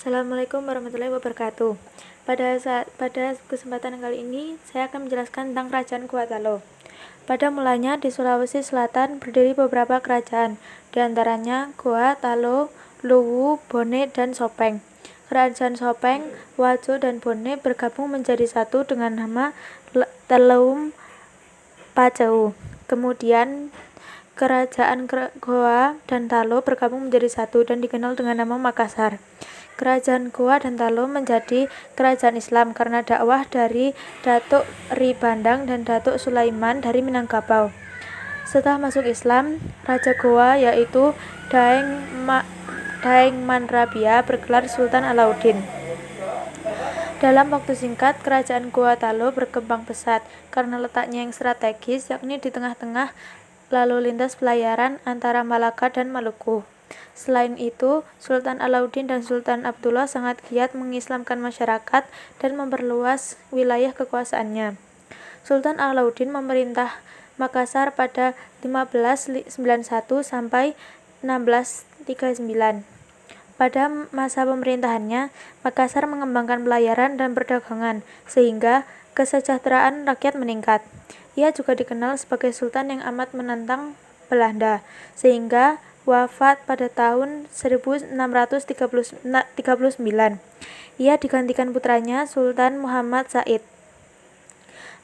Assalamualaikum warahmatullahi wabarakatuh. Pada kesempatan kali ini, saya akan menjelaskan tentang Kerajaan Gua Talo. Pada mulanya di Sulawesi Selatan berdiri beberapa kerajaan, di antaranya Goa, Talo, Luwu, Bone, dan Sopeng. Kerajaan Sopeng, Wajo, dan Bone bergabung menjadi satu dengan nama Telum Paceu. Kemudian Kerajaan Goa dan Talo bergabung menjadi satu dan dikenal dengan nama Makassar. Kerajaan Goa dan Talo menjadi kerajaan Islam karena dakwah dari Datuk Ri Bandang dan Datuk Sulaiman dari Minangkabau. Setelah masuk Islam, Raja Goa yaitu Daeng Manrabia bergelar Sultan Alauddin. Dalam waktu singkat, kerajaan Goa Talo berkembang pesat karena letaknya yang strategis, yakni di tengah-tengah lalu lintas pelayaran antara Malaka dan Maluku. Selain itu, Sultan Alauddin dan Sultan Abdullah sangat giat mengislamkan masyarakat dan memperluas wilayah kekuasaannya. Sultan Alauddin memerintah Makassar pada 1591 sampai 1639. Pada masa pemerintahannya, Makassar mengembangkan pelayaran dan perdagangan, sehingga kesejahteraan rakyat meningkat. Ia juga dikenal sebagai sultan yang amat menentang Belanda, sehingga wafat pada tahun 1639. Ia digantikan putranya Sultan Muhammad Said.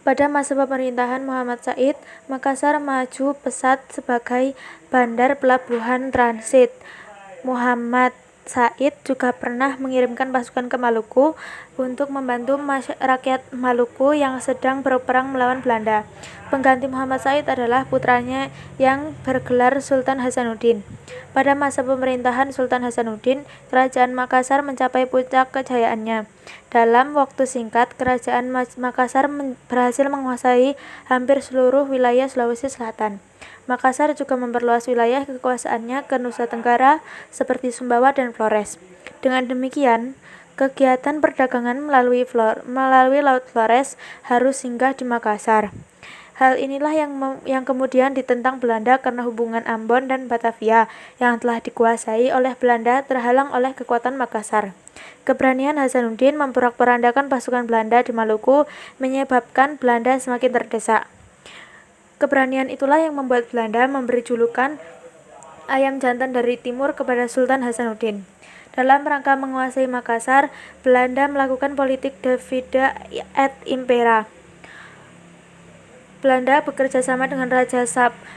Pada masa pemerintahan Muhammad Said, Makassar maju pesat sebagai bandar pelabuhan transit. Muhammad Said juga pernah mengirimkan pasukan ke Maluku untuk membantu rakyat Maluku yang sedang berperang melawan Belanda. Pengganti Muhammad Said adalah putranya yang bergelar Sultan Hasanuddin. Pada masa pemerintahan Sultan Hasanuddin, kerajaan Makassar mencapai puncak kejayaannya. Dalam waktu singkat, kerajaan Makassar berhasil menguasai hampir seluruh wilayah Sulawesi Selatan. Makassar juga memperluas wilayah kekuasaannya ke Nusa Tenggara seperti Sumbawa dan Flores. Dengan demikian, kegiatan perdagangan melalui Laut Flores harus singgah di Makassar. Hal inilah yang kemudian ditentang Belanda karena hubungan Ambon dan Batavia yang telah dikuasai oleh Belanda terhalang oleh kekuatan Makassar. Keberanian Hasanuddin memporak-porandakan pasukan Belanda di Maluku menyebabkan Belanda semakin terdesak. Keberanian itulah yang membuat Belanda memberi julukan ayam jantan dari timur kepada Sultan Hasanuddin. Dalam rangka menguasai Makassar, Belanda melakukan politik divide et impera. Belanda bekerja sama dengan Raja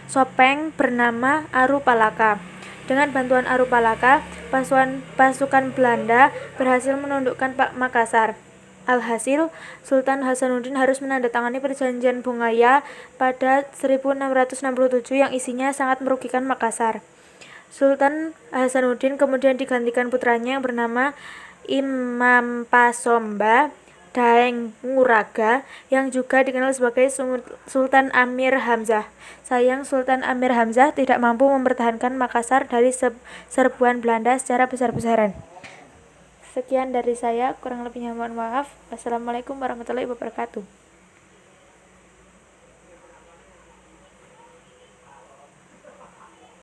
Sopeng bernama Arupalaka. Dengan bantuan Arupalaka, pasukan Belanda berhasil menundukkan Makassar. Alhasil, Sultan Hasanuddin harus menandatangani perjanjian Bungaya pada 1667 yang isinya sangat merugikan Makassar. Sultan Hasanuddin kemudian digantikan putranya yang bernama Imam Pasomba Daeng Nguraga yang juga dikenal sebagai Sultan Amir Hamzah. Sayang, Sultan Amir Hamzah tidak mampu mempertahankan Makassar dari serbuan Belanda secara besar-besaran. Sekian dari saya, kurang lebihnya mohon maaf. Wassalamualaikum warahmatullahi wabarakatuh.